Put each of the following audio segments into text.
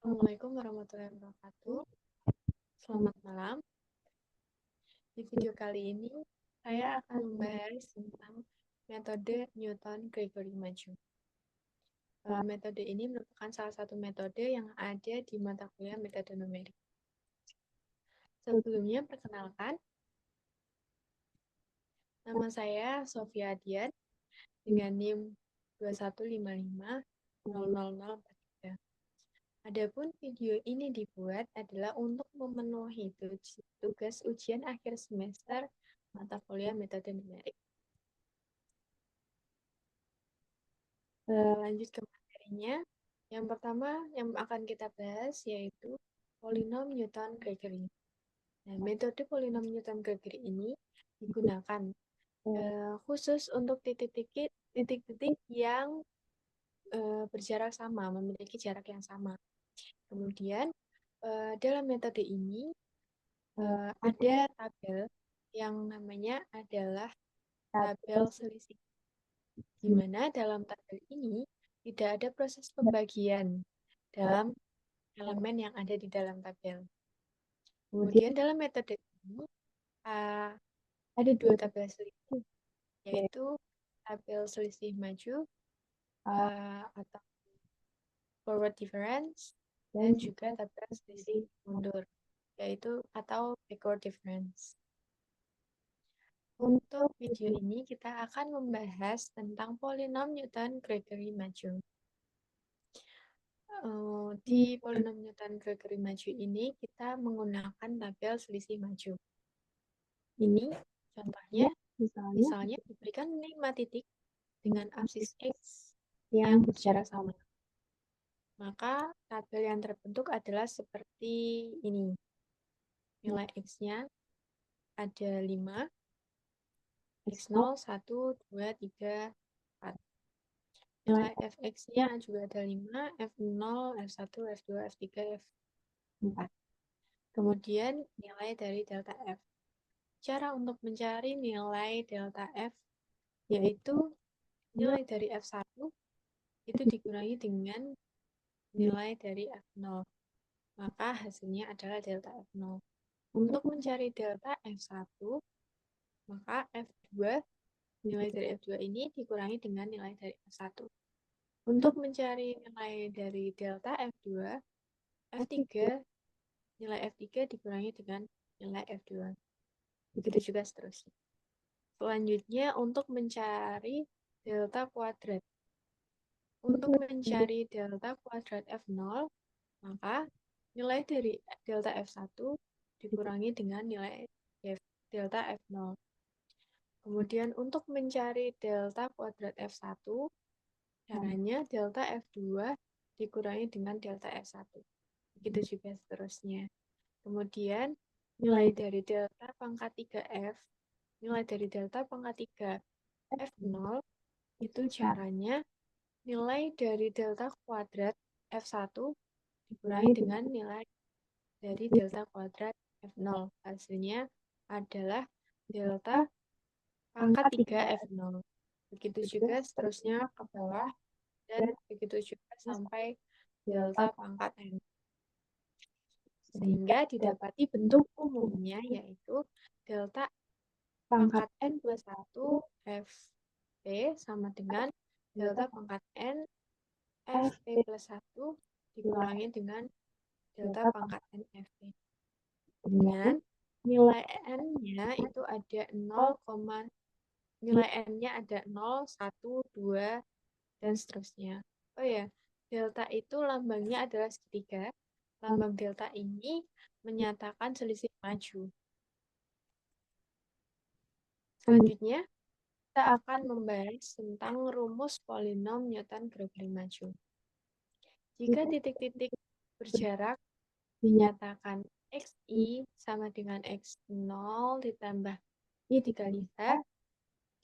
Assalamualaikum warahmatullahi wabarakatuh. Selamat malam. Di video kali ini, saya akan membahas tentang metode Newton-Gregory Maju. Metode ini merupakan salah satu metode yang ada di mata kuliah metode numerik. Sebelumnya, perkenalkan, nama saya Sofia Dian dengan NIM 215500043. Adapun video ini dibuat adalah untuk memenuhi tugas ujian akhir semester mata kuliah metode numerik. Lanjut ke materinya. Yang pertama yang akan kita bahas yaitu polinom Newton-Gregory. Nah, metode polinom Newton-Gregory ini digunakan khusus untuk titik-titik yang berjarak sama, memiliki jarak yang sama. Kemudian dalam metode ini ada tabel yang namanya adalah tabel selisih, di mana dalam tabel ini tidak ada proses pembagian dalam elemen yang ada di dalam tabel. Kemudian dalam metode ini ada dua tabel selisih, yaitu tabel selisih maju atau forward difference, dan juga tabel selisih mundur, yaitu atau backward difference. Untuk video ini kita akan membahas tentang polinom Newton-Gregory maju. Di polinom Newton-Gregory maju ini kita menggunakan tabel selisih maju. Ini contohnya, misalnya diberikan 5 titik dengan absis X yang berjarak sama. Maka tabel yang terbentuk adalah seperti ini. Nilai X-nya ada 5, X0, 1, 2, 3, 4. Nilai Fx-nya juga ada 5, F0, F1, F2, F3, F4. Kemudian nilai dari delta F. Cara untuk mencari nilai delta F yaitu nilai dari F1 itu dikurangi dengan nilai dari F0. Maka hasilnya adalah delta F0. Untuk mencari delta F1, maka F2, nilai dari F2 ini dikurangi dengan nilai dari F1. Untuk mencari nilai dari delta F2, F3, nilai F3 dikurangi dengan nilai F2. Begitu juga seterusnya. Selanjutnya, untuk mencari delta kuadrat. Untuk mencari delta kuadrat F0, maka nilai dari delta F1 dikurangi dengan nilai delta F0. Kemudian untuk mencari delta kuadrat F1, caranya delta F2 dikurangi dengan delta F1. Begitu juga seterusnya. Kemudian nilai dari delta pangkat 3F, nilai dari delta pangkat 3 F0, itu caranya nilai dari delta kuadrat F1 dikurangi dengan nilai dari delta kuadrat F0. Hasilnya adalah delta pangkat 3 F0. Begitu juga seterusnya ke bawah, dan begitu juga sampai delta pangkat N. Sehingga didapati bentuk umumnya yaitu delta pangkat N plus 1 Fp sama dengan delta pangkat N Fp plus 1 dikurangi dengan delta pangkat N Fp. Dengan nilai N-nya itu ada 0, nilai N-nya ada 0, 1, 2, dan seterusnya. Oh ya, delta itu lambangnya adalah segitiga. Lambang delta ini menyatakan selisih maju. Selanjutnya, kita akan membahas tentang rumus polinom Newton-Gregory maju. Jika titik-titik berjarak dinyatakan XI sama dengan X0 ditambah I dikali H,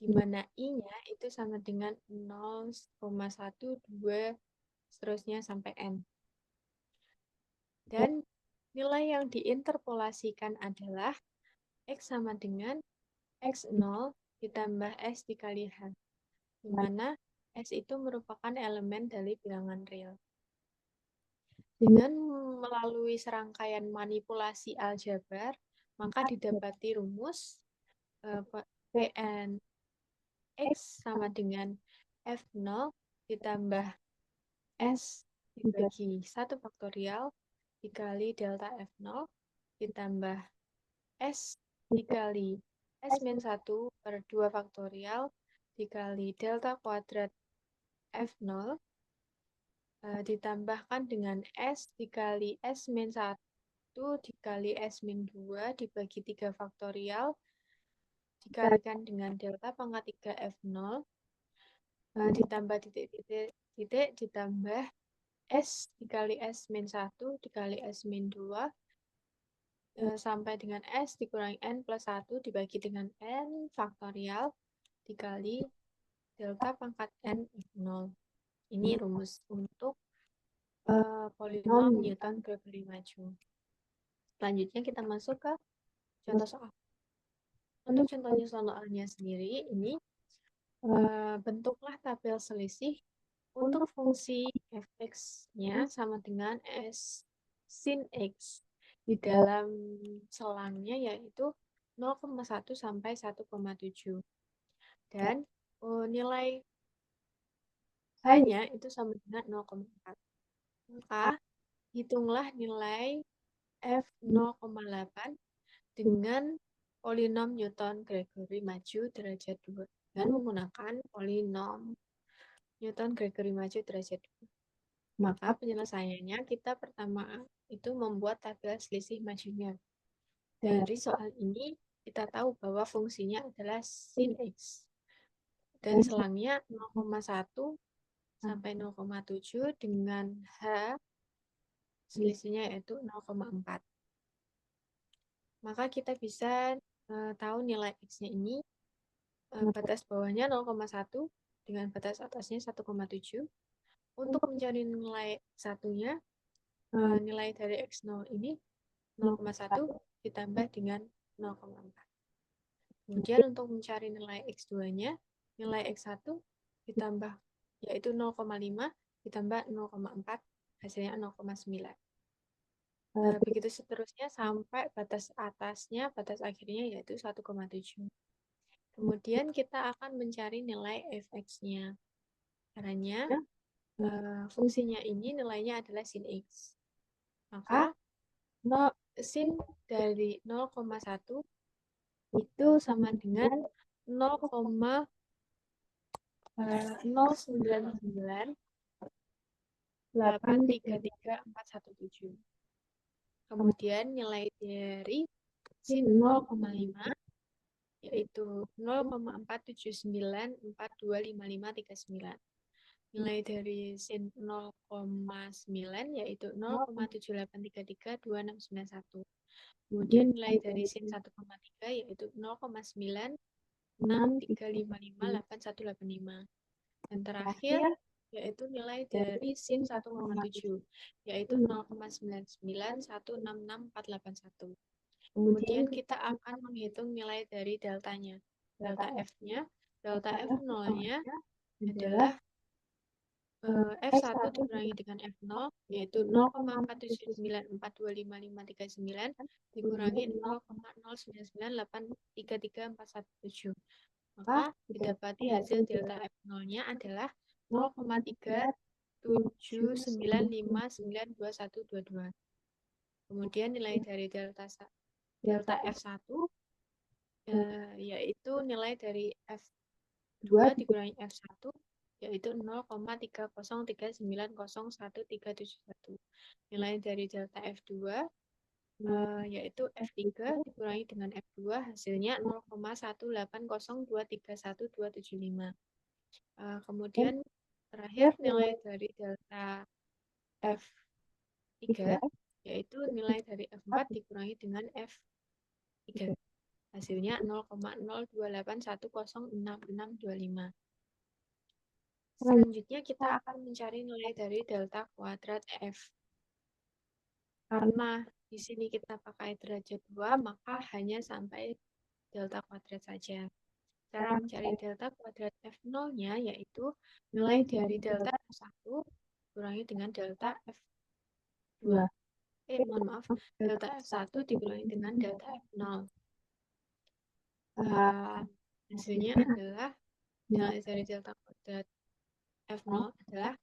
di mana I-nya itu sama dengan 0,1, 2, seterusnya sampai N. Dan nilai yang diinterpolasikan adalah X sama dengan X0 ditambah S dikali H, di mana S itu merupakan elemen dari bilangan real. Dengan melalui serangkaian manipulasi aljabar, maka didapati rumus Pn X sama dengan F0 ditambah S dibagi 1 faktorial dikali delta F0 ditambah S dikali S-1 per 2 faktorial dikali delta kuadrat F0 ditambahkan dengan S dikali S-1 dikali S-2 dibagi 3 faktorial dikalikan dengan delta pangkat 3 F0 ditambah titik-titik ditambah S dikali S-1 dikali S-2 sampai dengan S dikurangi N plus 1 dibagi dengan N faktorial dikali delta pangkat N F0. Ini rumus untuk polinom Newton-Gregory maju. Selanjutnya kita masuk ke contoh soal. Untuk contohnya soalnya sendiri, ini bentuklah tabel selisih untuk fungsi fx-nya sama dengan S sin x di dalam selangnya yaitu 0,1 sampai 1,7. Dan nilai hanya itu sama dengan 0,4. Maka hitunglah nilai F 0,8 dengan polinom Newton-Gregory maju derajat 2 dan menggunakan polinom Newton-Gregory maju derajat 2. Maka penyelesaiannya kita pertama itu membuat tabel selisih majunya. Dari soal ini kita tahu bahwa fungsinya adalah sin x dan selangnya 0,1 sampai 0,7 dengan H selisihnya yaitu 0,4. Maka kita bisa tahu nilai X-nya ini batas bawahnya 0,1 dengan batas atasnya 1,7. Untuk mencari nilai satunya, nilai dari X0 ini 0,1 ditambah dengan 0,4. Kemudian untuk mencari nilai X2-nya, nilai X1 ditambah yaitu 0,5 ditambah 0,4 hasilnya 0,9. Begitu seterusnya sampai batas atasnya, batas akhirnya yaitu 1,7. Kemudian kita akan mencari nilai fx-nya. Caranya, fungsinya ini nilainya adalah sin x. Maka sin dari 0,1 itu sama dengan 0,099833 Kemudian nilai dari sin 0,5 yaitu 0,479425539. Nilai dari sin 0,9 yaitu 0,78332691. Kemudian nilai dari sin 1,3 yaitu 0,963558185. Dan terakhir yaitu nilai dari sin 1,7 yaitu 0,991664481. Kemudian kita akan menghitung nilai dari deltanya. Delta F-nya, delta F0-nya adalah F1 dikurangi dengan F0 yaitu 0,479425539 dikurangi 0,0998334117. Maka didapati hasil delta F0-nya adalah 0,379592122. Kemudian nilai dari delta F1 yaitu nilai dari F2 dikurangi F1 yaitu 0,303901371. Nilai dari delta F2 yaitu F3 dikurangi dengan F2 hasilnya 0,180231275. Kemudian terakhir nilai dari delta F3 yaitu nilai dari F4 dikurangi dengan F3. Hasilnya 0,028106625. Selanjutnya kita akan mencari nilai dari delta kuadrat F. Karena di sini kita pakai derajat 2, maka hanya sampai delta kuadrat saja. Cara mencari delta kuadrat F0-nya yaitu nilai dari delta F1 kurangi dengan delta F F2. Mohon maaf, delta F1 dikurangi dengan delta F0. Hasilnya adalah nilai dari delta kuadrat F0 adalah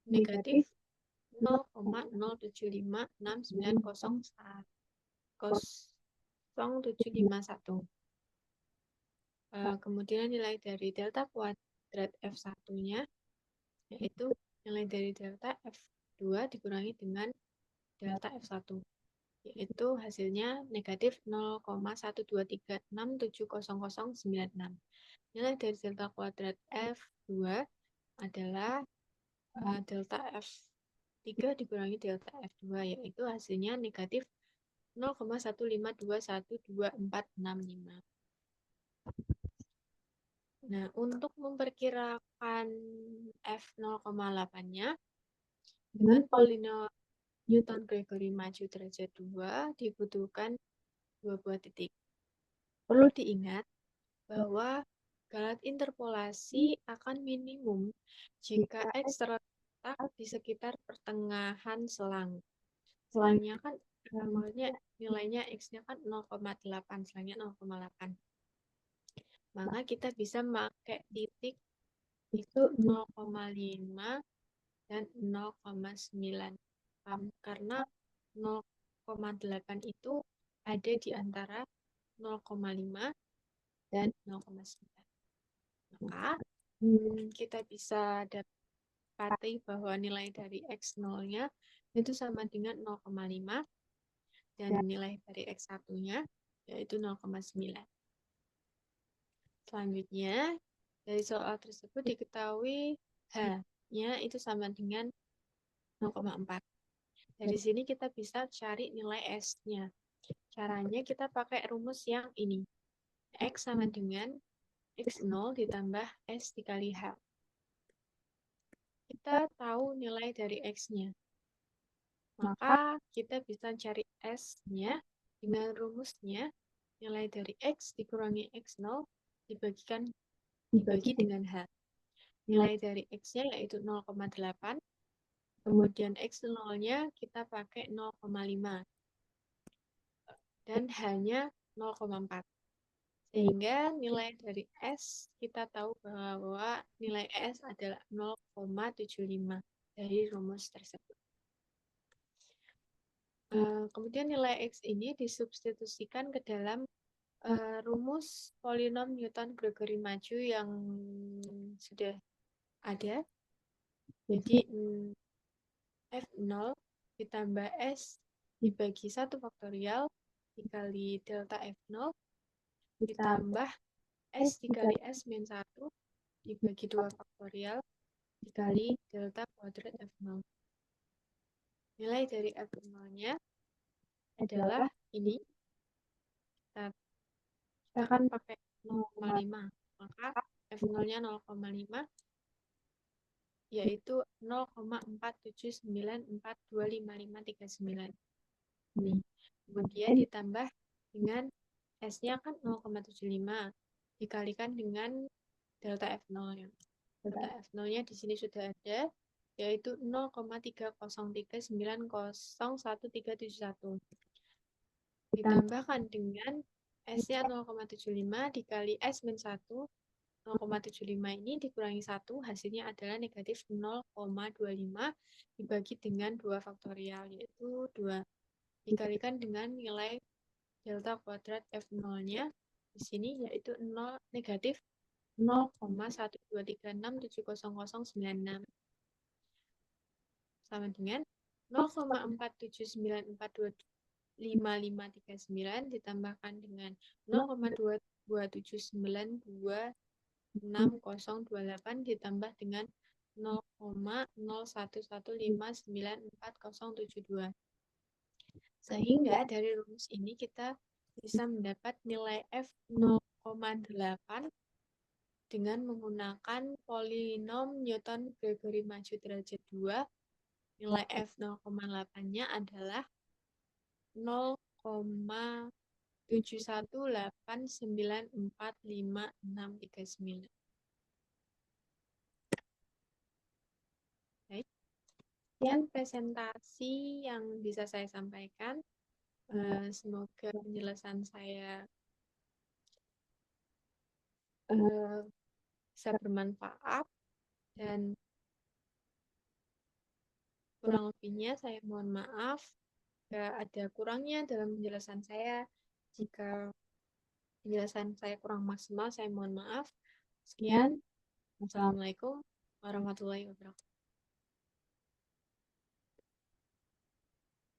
negatif 0,075900751. Kemudian nilai dari delta kuadrat F1-nya yaitu nilai dari delta F2 dikurangi dengan delta F1, yaitu hasilnya negatif 0,123670096. Nilai dari delta kuadrat F2 adalah delta F3 dikurangi delta F2, yaitu hasilnya negatif 0,152122465. Nah, untuk memperkirakan F0,8-nya dengan polinom Newton-Gregory maju derajat 2 dibutuhkan 2 buah titik. Perlu diingat bahwa galat interpolasi akan minimum jika X terletak di sekitar pertengahan selang. Selangnya kan maksudnya nilainya X-nya kan 0,8, selangnya 0,8. Maka kita bisa pakai titik itu 0,5 dan 0,9. Karena 0,8 itu ada di antara 0,5 dan 0,9. Maka kita bisa dapati bahwa nilai dari X0-nya itu sama dengan 0,5 dan nilai dari X1-nya yaitu 0,9. Selanjutnya, dari soal tersebut diketahui H-nya itu sama dengan 0,4. Dari sini kita bisa cari nilai S-nya. Caranya kita pakai rumus yang ini. X sama dengan X0 ditambah S dikali H. Kita tahu nilai dari X-nya. Maka kita bisa cari S-nya dengan rumusnya nilai dari X dikurangi X0 dibagi dengan H. Nilai dari X-nya yaitu 0,8. Kemudian X0-nya kita pakai 0,5. Dan H-nya 0,4. Sehingga nilai dari S kita tahu bahwa nilai S adalah 0,75 dari rumus tersebut. Kemudian nilai X ini disubstitusikan ke dalam rumus polinom Newton-Gregory maju yang sudah ada. Jadi F0 ditambah S dibagi 1 faktorial dikali delta F0 ditambah S dikali S min 1 dibagi 2 faktorial dikali delta kuadrat F0. Nilai dari F0-nya adalah ini. Kita akan pakai 0,5. Maka F0-nya 0,5 yaitu 0,479425539. Ini. Kemudian ditambah dengan S-nya kan 0,75 dikalikan dengan delta F0-nya. Delta F0-nya di sini sudah ada, yaitu 0,303901371. Ditambahkan dengan S-nya 0,75 dikali S min 1, 0,75 ini dikurangi 1, hasilnya adalah negatif 0,25 dibagi dengan 2 faktorial, yaitu 2. Dikalikan dengan nilai delta kuadrat F0-nya di sini yaitu negatif 0,123670096 sama dengan 0,479425539 ditambahkan dengan 0,227926028 ditambah dengan 0,0115940072. Sehingga dari rumus ini kita bisa mendapat nilai F0,8 dengan menggunakan polinom Newton-Gregory maju derajat 2. Nilai F0,8-nya adalah 0,718945639. Baik. Sekian presentasi yang bisa saya sampaikan. Semoga penjelasan saya bisa bermanfaat, dan kurang lebihnya saya mohon maaf jika ada kurangnya dalam penjelasan saya. Jika penjelasan saya kurang maksimal, saya mohon maaf. Sekian. Wassalamualaikum warahmatullahi wabarakatuh.